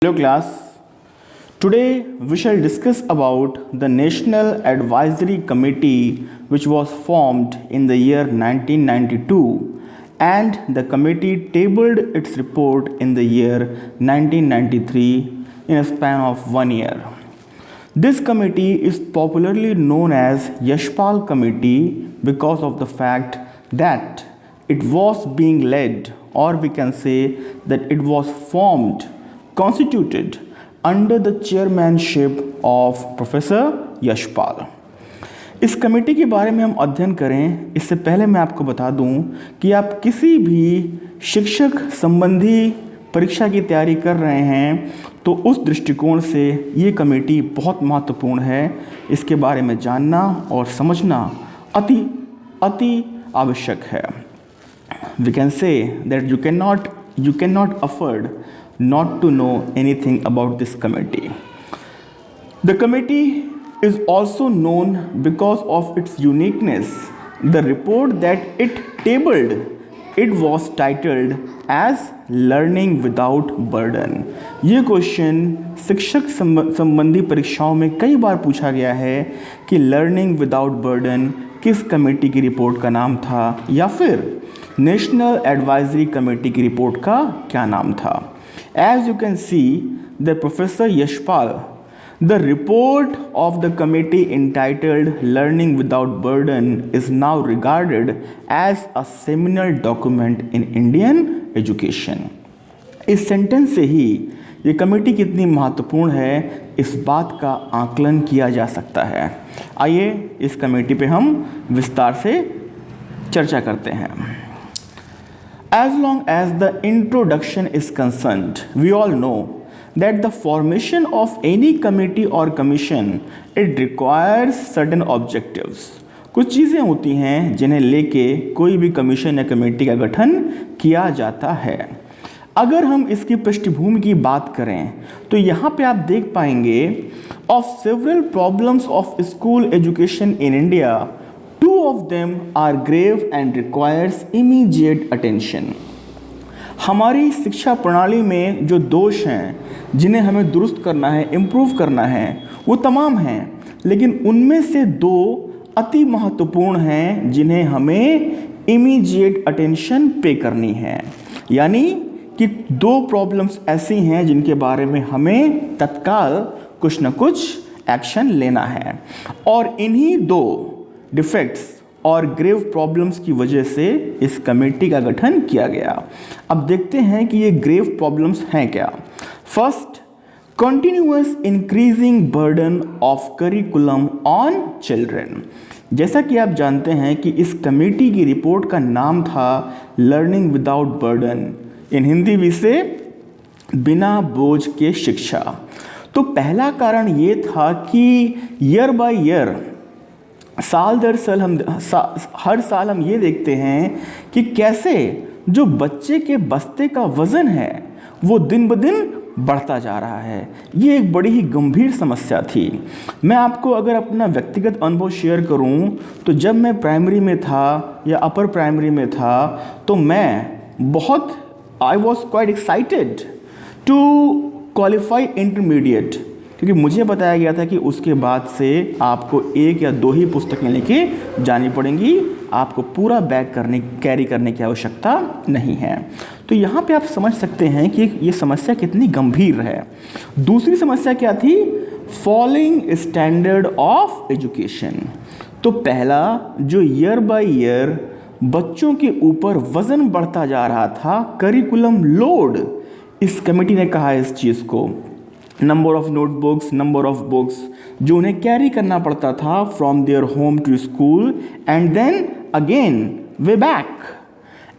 Hello class. Today we shall discuss about the National Advisory Committee which was formed in the year 1992 and the committee tabled its report in the year 1993 in a span of 1 year. This committee is popularly known as Yashpal Committee because of the fact that it was being led, or we can say that it was formed, constituted under the chairmanship of professor Yashpal. इस committee के बारे में हम अध्ययन करें इससे पहले मैं आपको बता दूं कि आप किसी भी शिक्षक संबंधी परीक्षा की तैयारी कर रहे हैं तो उस दृष्टिकोण से ये कमेटी बहुत महत्वपूर्ण है। इसके बारे में जानना और समझना अति आवश्यक है। We can say that you cannot afford not to know anything about this committee. The committee is also known because of its uniqueness. The report that it tabled, it was titled as Learning Without Burden. ये question शिक्षक संबंधी परीक्षाओं में कई बार पूछा गया है कि लर्निंग विदाउट बर्डन किस कमेटी की रिपोर्ट का नाम था या फिर नेशनल एडवाइजरी कमेटी की रिपोर्ट का क्या नाम था। As you can see, the Professor Yashpal, the report of the committee entitled Learning Without Burden is now regarded as a seminal document in Indian education. इस सेंटेंस से ही ये committee कितनी महत्वपूर्ण है इस बात का आकलन किया जा सकता है। आइए इस कमेटी पे हम विस्तार से चर्चा करते हैं। As long as the introduction is concerned, we all know that the formation of any committee or commission, it requires certain objectives. कुछ चीज़ें होती हैं जिन्हें लेके कोई भी कमीशन या कमेटी का गठन किया जाता है। अगर हम इसकी पृष्ठभूमि की बात करें तो यहाँ पे आप देख पाएंगे of several problems of school education in India, two of them are grave and requires immediate attention. हमारी शिक्षा प्रणाली में जो दोष हैं जिन्हें हमें दुरुस्त करना है, इम्प्रूव करना है, वो तमाम हैं, लेकिन उनमें से दो अति महत्वपूर्ण हैं जिन्हें हमें इमीडिएट अटेंशन पे करनी है। यानी कि दो प्रॉब्लम्स ऐसी हैं जिनके बारे में हमें तत्काल कुछ न कुछ एक्शन लेना है और इन्हीं दो डिफेक्ट्स और ग्रेव प्रॉब्लम्स की वजह से इस कमेटी का गठन किया गया। अब देखते हैं कि ये ग्रेव प्रॉब्लम्स हैं क्या। First, continuous increasing burden of curriculum on children. जैसा कि आप जानते हैं कि इस कमेटी की रिपोर्ट का नाम था लर्निंग विदाउट बर्डन, इन हिंदी भी से बिना बोझ के शिक्षा। तो पहला कारण ये था कि ईयर बाय ईयर, साल दर साल हर साल हम ये देखते हैं कि कैसे जो बच्चे के बस्ते का वज़न है वो दिन ब दिन बढ़ता जा रहा है। ये एक बड़ी ही गंभीर समस्या थी। मैं आपको अगर अपना व्यक्तिगत अनुभव शेयर करूं तो जब मैं प्राइमरी में था या अपर प्राइमरी में था तो I was quite excited to qualify intermediate, क्योंकि मुझे बताया गया था कि उसके बाद से आपको एक या दो ही पुस्तकें लेके जानी पड़ेंगी, आपको पूरा बैग कैरी करने की आवश्यकता नहीं है। तो यहाँ पे आप समझ सकते हैं कि ये समस्या कितनी गंभीर है। दूसरी समस्या क्या थी? Falling standard of education. तो पहला जो ईयर बाय ईयर बच्चों के ऊपर वज़न बढ़ता जा रहा था, करिकुलम लोड, इस कमेटी ने कहा इस चीज़ को, number of notebooks, number of books जो उन्हें कैरी करना पड़ता था from their home to school and then again way back.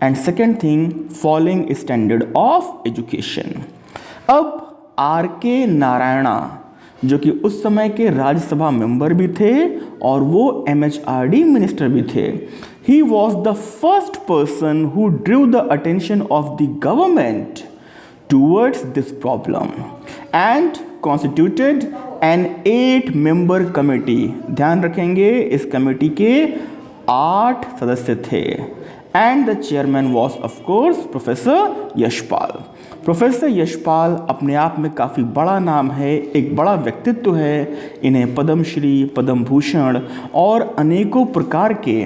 And second thing, falling standard of education. अब R.K. नारायणा जो कि उस समय के राज्यसभा मेंबर भी थे और वो MHRD मिनिस्टर भी थे, he was the first person who Drew the attention of the government towards this problem and constituted an 8-member committee। ध्यान रखेंगे इस कमेटी के 8 सदस्य थे and the chairman was of course Professor Yashpal। Professor Yashpal अपने आप में काफ़ी बड़ा नाम है, एक बड़ा व्यक्तित्व है। इन्हें पद्मश्री, पद्म भूषण और अनेकों प्रकार के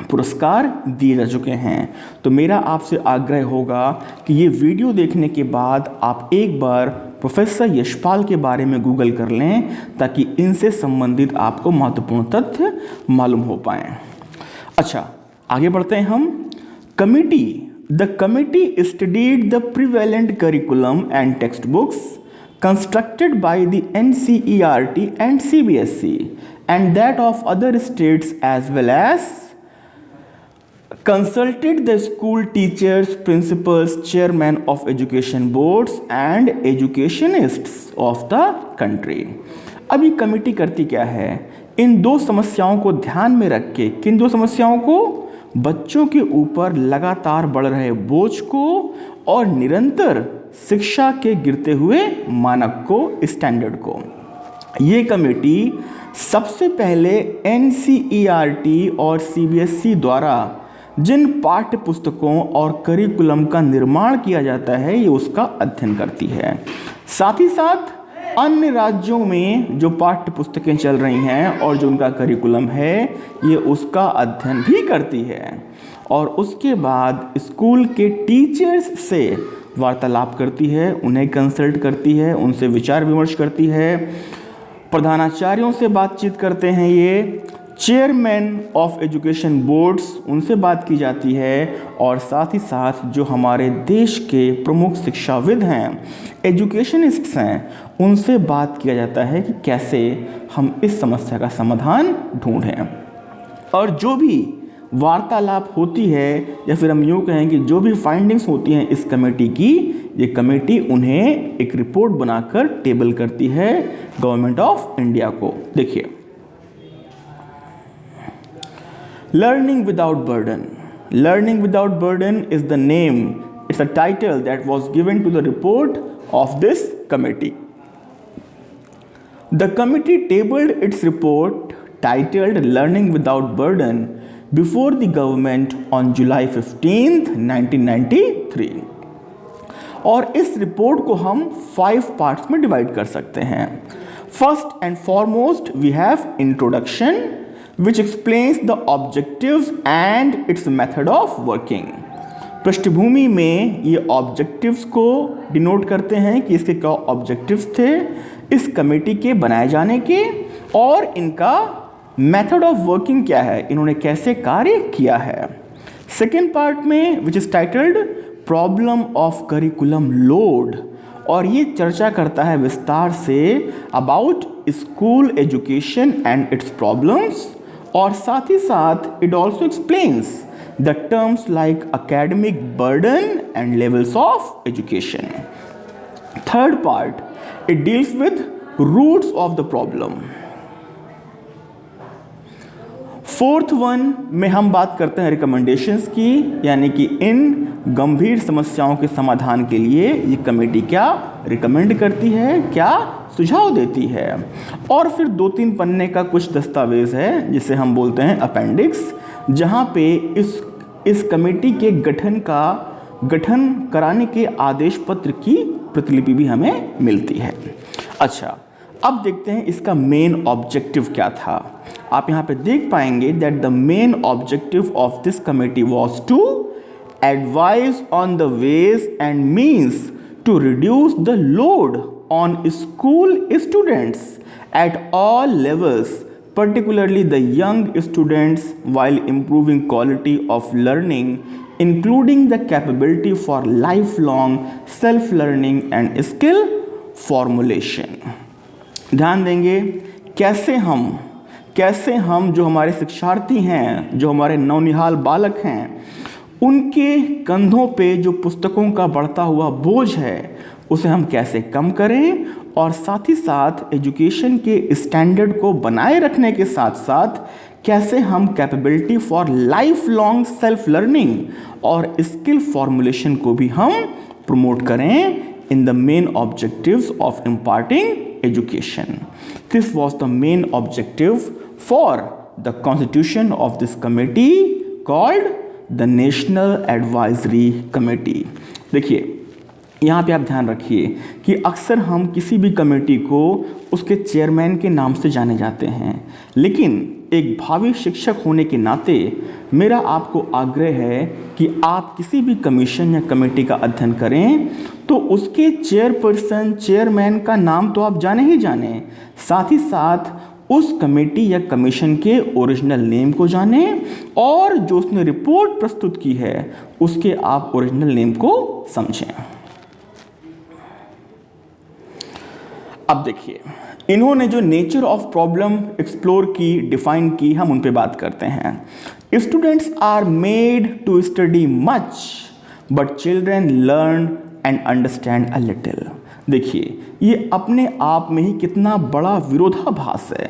पुरस्कार दिए जा चुके हैं। तो मेरा आपसे आग्रह होगा कि ये वीडियो देखने के बाद आप एक बार प्रोफेसर यशपाल के बारे में गूगल कर लें, ताकि इनसे संबंधित आपको महत्वपूर्ण तथ्य मालूम हो पाएँ। अच्छा, आगे बढ़ते हैं हम। Committee, the committee studied the prevalent curriculum and text books constructed by the NCERT and CBSE and that of other states, as well as consulted the school teachers, principals, chairman of education boards and educationists of the country। अब ये committee करती क्या है? इन दो समस्याओं को ध्यान में रख के, किन दो समस्याओं को? बच्चों के ऊपर लगातार बढ़ रहे बोझ को और निरंतर शिक्षा के गिरते हुए मानक को, स्टैंडर्ड को। ये कमेटी सबसे पहले एनसीईआरटी और सीबीएसई द्वारा जिन पाठ्य पुस्तकों और करिकुलम का निर्माण किया जाता है, ये उसका अध्ययन करती है। साथ ही साथ अन्य राज्यों में जो पाठ्य पुस्तकें चल रही हैं और जो उनका करिकुलम है, ये उसका अध्ययन भी करती है। और उसके बाद स्कूल के टीचर्स से वार्तालाप करती है, उन्हें कंसल्ट करती है, उनसे विचार विमर्श करती है, प्रधानाचार्यों से बातचीत करते हैं, ये चेयरमैन ऑफ एजुकेशन बोर्ड्स, उनसे बात की जाती है, और साथ ही साथ जो हमारे देश के प्रमुख शिक्षाविद हैं, एजुकेशनिस्ट्स हैं, उनसे बात किया जाता है कि कैसे हम इस समस्या का समाधान ढूंढें। और जो भी वार्तालाप होती है, या फिर हम यूँ कहें कि जो भी फाइंडिंग्स होती हैं इस कमेटी की, ये कमेटी उन्हें एक रिपोर्ट बनाकर टेबल करती है गवर्नमेंट ऑफ इंडिया को। देखिए, learning without burden. Learning without burden is the name, it's a title that was given to the report of this committee. The committee tabled its report titled Learning Without Burden before the government on July 15th, 1993। और इस report को हम 5 parts में divide कर सकते हैं। First and foremost we have introduction which explains the objectives and its method of working. पृष्ठभूमि में ये ऑब्जेक्टिव्स को डिनोट करते हैं कि इसके क्या ऑब्जेक्टिव्स थे इस कमेटी के बनाए जाने के, और इनका मेथड ऑफ वर्किंग क्या है, इन्होंने कैसे कार्य किया है। सेकेंड पार्ट में which is titled problem of curriculum load, और ये चर्चा करता है विस्तार say about school education and it's problems, और साथ ही साथ it also explains the terms like academic burden and levels of education. Third part, it deals with roots of the problem. Fourth one में हम बात करते हैं रिकमेंडेशंस की, यानी कि इन गंभीर समस्याओं के समाधान के लिए ये कमेटी क्या रिकमेंड करती है, क्या सुझाव देती है। और फिर 2-3 पन्ने का कुछ दस्तावेज है जिसे हम बोलते हैं अपेंडिक्स, जहाँ पे इस कमेटी के गठन कराने के आदेश पत्र की प्रतिलिपि भी हमें मिलती है। अच्छा, अब देखते हैं इसका मेन ऑब्जेक्टिव क्या था। आप यहाँ पे देख पाएंगे that the main objective of this committee was to advise on the ways and means to reduce the load on school students at all levels, particularly the young students, while improving quality of learning, including the capability for lifelong self-learning and skill formulation। ध्यान देंगे कैसे हम जो हमारे शिक्षार्थी हैं, जो हमारे नवनिहाल बालक हैं, उनके कंधों पे जो पुस्तकों का बढ़ता हुआ बोझ है उसे हम कैसे कम करें, और साथ ही साथ एजुकेशन के स्टैंडर्ड को बनाए रखने के साथ साथ कैसे हम capability for life long self learning और स्किल फॉर्मुलेशन को भी हम प्रमोट करें in the main objectives of imparting education. This was the main objective for the constitution of this committee called the national advisory committee. देखिए, यहाँ पे आप ध्यान रखिए कि अक्सर हम किसी भी कमेटी को उसके चेयरमैन के नाम से जाने जाते हैं, लेकिन एक भावी शिक्षक होने के नाते मेरा आपको आग्रह है कि आप किसी भी कमीशन या कमेटी का अध्ययन करें तो उसके चेयरपर्सन, चेयरमैन का नाम तो आप जाने ही जाने, साथ ही साथ उस कमेटी या कमीशन के ओरिजिनल नेम को जानें और जो उसने रिपोर्ट प्रस्तुत की है उसके आप ओरिजिनल नेम को समझें। अब देखिए, इन्होंने जो नेचर ऑफ प्रॉब्लम एक्सप्लोर की, डिफाइन की, हम उन पे बात करते हैं। Students are made to study much but children learn and understand a little. देखिए, ये अपने आप में ही कितना बड़ा विरोधाभास है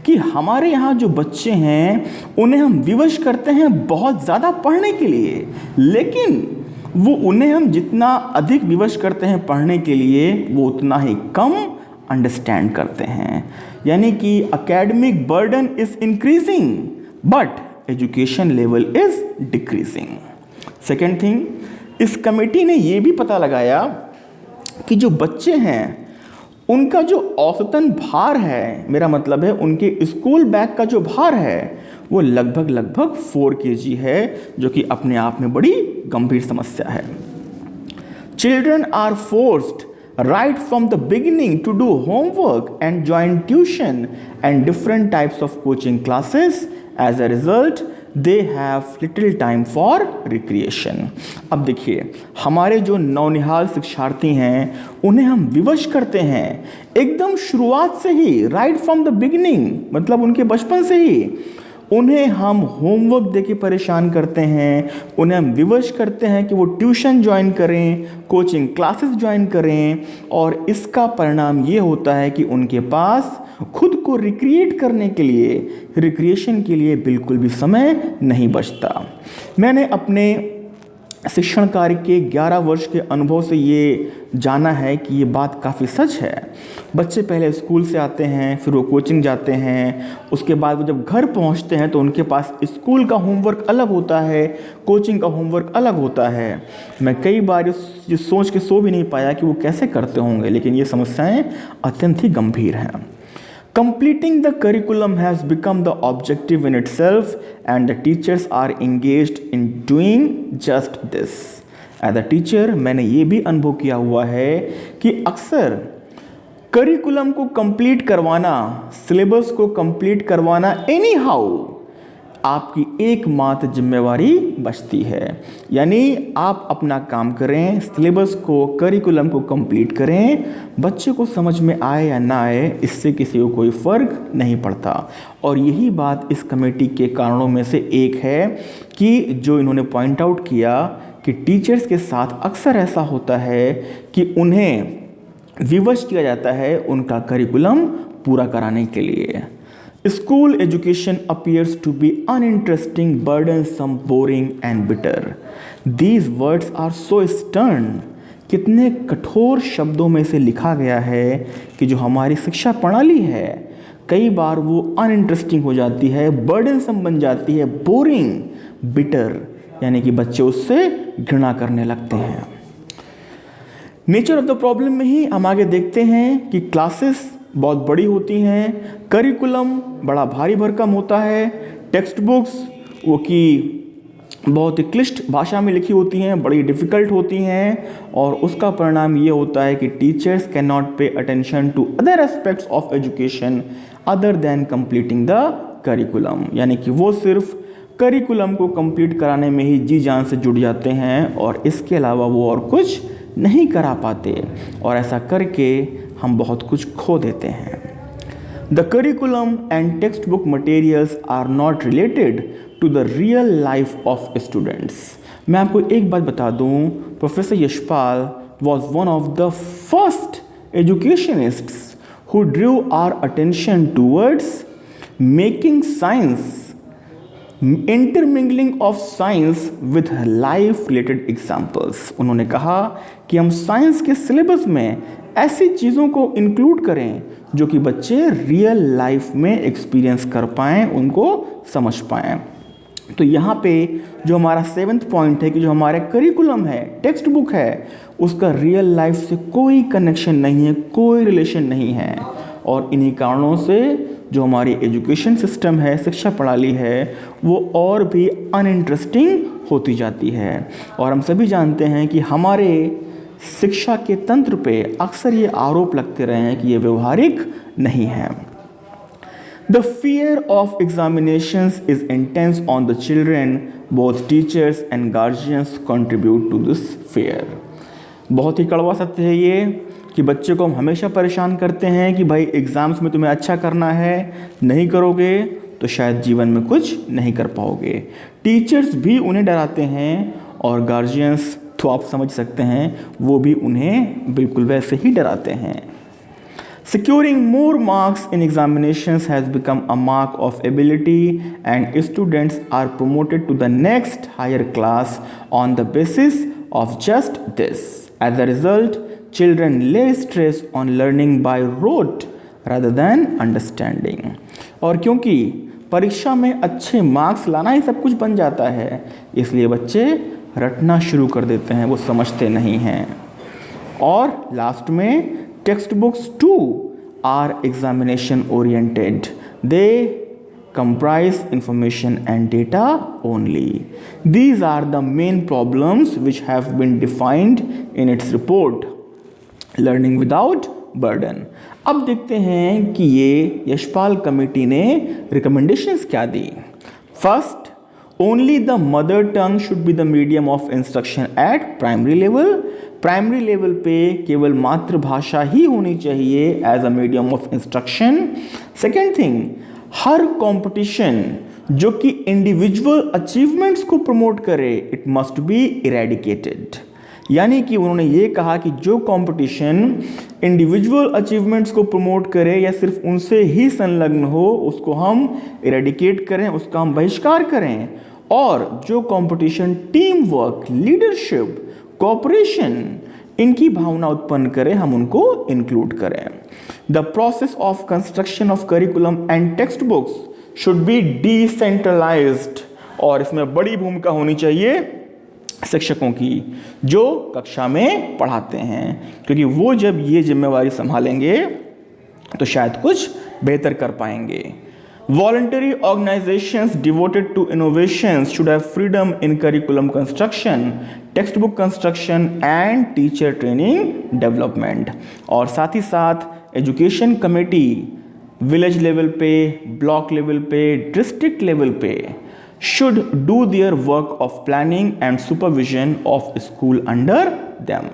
कि हमारे यहाँ जो बच्चे हैं उन्हें हम विवश करते हैं बहुत ज़्यादा पढ़ने के लिए, लेकिन वो उन्हें हम जितना अधिक विवश करते हैं पढ़ने के लिए वो उतना ही कम अंडरस्टैंड करते हैं। यानी कि academic burden is increasing but education level is decreasing. Second thing, इस कमेटी ने ये भी पता लगाया कि जो बच्चे हैं उनका जो औसतन भार है, मेरा मतलब है उनके स्कूल बैग का जो भार है वो लगभग 4 kg है, जो कि अपने आप में बड़ी गंभीर समस्या है। Children are forced right from the beginning to do homework and join tuition and different types of coaching classes. As a result, they have little time for recreation. अब देखिए, हमारे जो नौनिहाल शिक्षार्थी हैं उन्हें हम विवश करते हैं एकदम शुरुआत से ही, right from the beginning, मतलब उनके बचपन से ही उन्हें हम होमवर्क देके परेशान करते हैं, उन्हें हम विवश करते हैं कि वो ट्यूशन ज्वाइन करें, कोचिंग क्लासेस ज्वाइन करें, और इसका परिणाम ये होता है कि उनके पास खुद को रिक्रिएट करने के लिए, रिक्रिएशन के लिए बिल्कुल भी समय नहीं बचता। मैंने अपने शिक्षण कार्य के 11 वर्ष के अनुभव से ये जाना है कि ये बात काफ़ी सच है। बच्चे पहले स्कूल से आते हैं, फिर वो कोचिंग जाते हैं, उसके बाद वो जब घर पहुंचते हैं तो उनके पास स्कूल का होमवर्क अलग होता है, कोचिंग का होमवर्क अलग होता है। मैं कई बार ये सोच के सो भी नहीं पाया कि वो कैसे करते होंगे, लेकिन ये समस्याएँ अत्यंत ही गंभीर हैं। Completing the curriculum has become the objective in itself and the teachers are engaged in doing just this. As a teacher, मैंने ये भी अनुभव किया हुआ है कि अक्सर करिकुलम को कंप्लीट करवाना, सिलेबस को कंप्लीट करवाना एनी हाउ आपकी एकमात्र जिम्मेवारी बचती है। यानी आप अपना काम करें, सिलेबस को, करिकुलम को कंप्लीट करें, बच्चे को समझ में आए या ना आए इससे किसी को कोई फ़र्क नहीं पड़ता। और यही बात इस कमेटी के कारणों में से एक है कि जो इन्होंने पॉइंट आउट किया कि टीचर्स के साथ अक्सर ऐसा होता है कि उन्हें विवश किया जाता है उनका करिकुलम पूरा कराने के लिए। School education appears to be uninteresting, burdensome, boring and bitter. These words are so stern. कितने कठोर शब्दों में से लिखा गया है कि जो हमारी शिक्षा प्रणाली है कई बार वो अनइंटरेस्टिंग हो जाती है, बर्डनसम बन जाती है, बोरिंग, बिटर, यानी कि बच्चे उससे घृणा करने लगते हैं। नेचर ऑफ द प्रॉब्लम में ही हम आगे देखते हैं कि क्लासेस बहुत बड़ी होती हैं, करिकुलम बड़ा भारी भरकम होता है, टेक्स्ट बुक्स वो कि बहुत ही क्लिष्ट भाषा में लिखी होती हैं, बड़ी डिफ़िकल्ट होती हैं, और उसका परिणाम ये होता है कि teachers can not pay attention to other aspects of education other than completing the curriculum. यानी कि वो सिर्फ करिकुलम को कंप्लीट कराने में ही जी जान से जुड़ जाते हैं और इसके अलावा वो और कुछ नहीं करा पाते, और ऐसा करके हम बहुत कुछ खो देते हैं। The curriculum and text book materials are not related to the real life of students. मैं आपको एक बात बता दूं, professor Yashpal was one of the first educationists who drew our attention towards making science, intermingling of science with life related examples. उन्होंने कहा कि हम साइंस के सिलेबस में ऐसी चीज़ों को इंक्लूड करें जो कि बच्चे रियल लाइफ में एक्सपीरियंस कर पाएँ, उनको समझ पाएँ। तो यहाँ पे जो हमारा 7th पॉइंट है कि जो हमारा करिकुलम है, टेक्स्ट बुक है, उसका रियल लाइफ से कोई कनेक्शन नहीं है, कोई रिलेशन नहीं है। और इन्हीं कारणों से जो हमारी एजुकेशन सिस्टम है, शिक्षा प्रणाली है, वो और भी अनइंटरेस्टिंग होती जाती है। और हम सभी जानते हैं कि हमारे शिक्षा के तंत्र पे अक्सर ये आरोप लगते रहे हैं कि ये व्यवहारिक नहीं है। The fear of examinations is intense on the children. Both teachers and guardians contribute to this fear. बहुत ही कड़वा सत्य है ये कि बच्चे को हम हमेशा परेशान करते हैं कि भाई एग्ज़ाम्स में तुम्हें अच्छा करना है, नहीं करोगे तो शायद जीवन में कुछ नहीं कर पाओगे। टीचर्स भी उन्हें डराते हैं और गार्जियंस तो आप समझ सकते हैं वो भी उन्हें बिल्कुल वैसे ही डराते हैं। Securing more marks in examinations has become a mark of ability and students are promoted to the next higher class on the basis of just this. As a result, children lay stress on learning by rote rather than understanding. और क्योंकि परीक्षा में अच्छे marks लाना ही सब कुछ बन जाता है, इसलिए बच्चे रटना शुरू कर देते हैं, वो समझते नहीं हैं। और लास्ट में textbooks too are examination oriented. They comprise information and data only. These are the main problems which have been defined in its report, Learning Without Burden. अब देखते हैं कि ये यशपाल कमेटी ने रिकमेंडेशंस क्या दी। First, only the mother tongue should be the medium of instruction at primary level. Primary level पे केवल मातृभाषा ही होनी चाहिए as a medium of instruction. Second thing, हर कंपटीशन जो कि इंडिविजुअल अचीवमेंट्स को प्रमोट करे, इट मस्ट बी इरेडिकेटेड। यानी कि उन्होंने ये कहा कि जो कंपटीशन इंडिविजुअल अचीवमेंट्स को प्रमोट करे या सिर्फ उनसे ही संलग्न हो, उसको हम इरेडिकेट करें, उसका हम बहिष्कार करें। और जो competition team work, leadership, cooperation, इनकी भावना उत्पन्न करें, हम उनको इंक्लूड करें। The process of construction of curriculum and text books should be decentralised. और इसमें बड़ी भूमिका होनी चाहिए शिक्षकों की जो कक्षा में पढ़ाते हैं, क्योंकि वो जब ये जिम्मेवारी संभालेंगे तो शायद कुछ बेहतर कर पाएंगे। Voluntary organizations devoted to innovations should have freedom in curriculum construction, textbook construction and teacher training development. और साथ ही साथ एजुकेशन कमेटी विलेज लेवल पे, ब्लॉक लेवल पे, डिस्ट्रिक्ट लेवल पे should do their work of planning and supervision of school under them.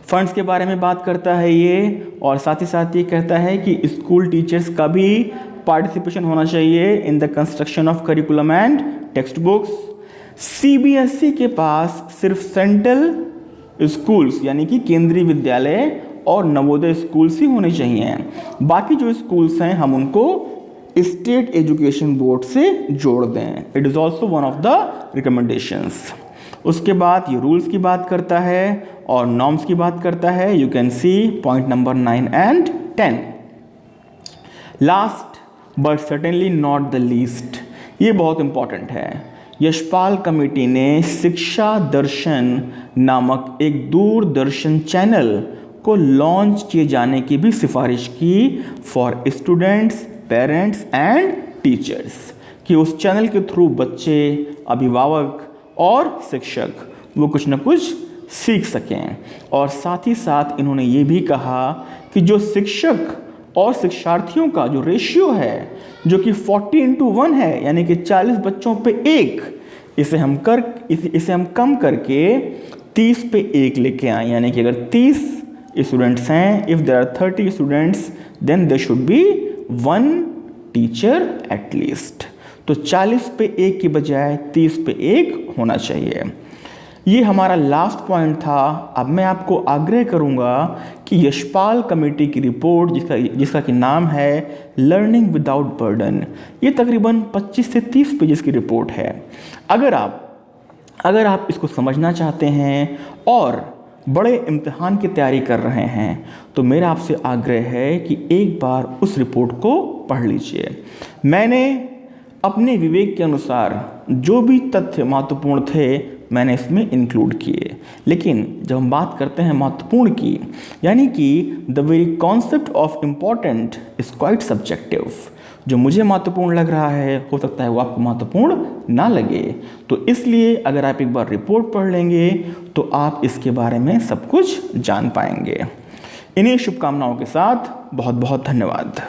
Funds के बारे में बात करता है ये, और साथ ही साथ ये कहता है कि स्कूल टीचर्स का भी पार्टिसिपेशन होना चाहिए in the construction of curriculum and text books. CBSE के पास सिर्फ सेंट्रल स्कूल्स यानी कि केंद्रीय विद्यालय और नवोदय स्कूल्स ही होने चाहिए। बाकी जो स्कूल्स हैं हम उनको स्टेट एजुकेशन बोर्ड से जोड़ दें। It is also one of the recommendations. उसके बाद ये रूल्स की बात करता है और नॉर्म्स की बात करता है। You can see point number 9 and 10। Last but certainly not the least, ये बहुत इंपॉर्टेंट है। यशपाल कमेटी ने शिक्षा दर्शन नामक एक दूरदर्शन चैनल को लॉन्च किए जाने की भी सिफारिश की for students, parents and teachers, कि उस चैनल के थ्रू बच्चे, अभिभावक और शिक्षक वो कुछ न कुछ सीख सकें। और साथ ही साथ इन्होंने ये भी कहा कि जो शिक्षक और शिक्षार्थियों का जो रेशियो है जो कि 40:1 है, यानी कि 40 बच्चों पे 1, इसे हम कम करके 30 पे 1 लेके आए। यानी कि अगर 30 स्टूडेंट्स हैं, if there are 30 students then there should be 1 teacher at least. तो 40 पे 1 की बजाय 30 पे 1 होना चाहिए। ये हमारा लास्ट पॉइंट था। अब मैं आपको आग्रह करूंगा कि यशपाल कमेटी की रिपोर्ट जिसका कि नाम है लर्निंग विदाउट बर्डन, ये तकरीबन 25 से 30 पेजेस की रिपोर्ट है। अगर आप इसको समझना चाहते हैं और बड़े इम्तिहान की तैयारी कर रहे हैं तो मेरा आपसे आग्रह है कि एक बार उस रिपोर्ट को पढ़ लीजिए। मैंने अपने विवेक के अनुसार जो भी तथ्य महत्वपूर्ण थे मैंने इसमें इंक्लूड किए। लेकिन जब हम बात करते हैं महत्वपूर्ण की, यानी कि the very concept of important is quite subjective. जो मुझे महत्वपूर्ण लग रहा है हो सकता है वो आपको महत्वपूर्ण ना लगे। तो इसलिए अगर आप एक बार रिपोर्ट पढ़ लेंगे तो आप इसके बारे में सब कुछ जान पाएंगे। इन्हीं शुभकामनाओं के साथ बहुत बहुत धन्यवाद।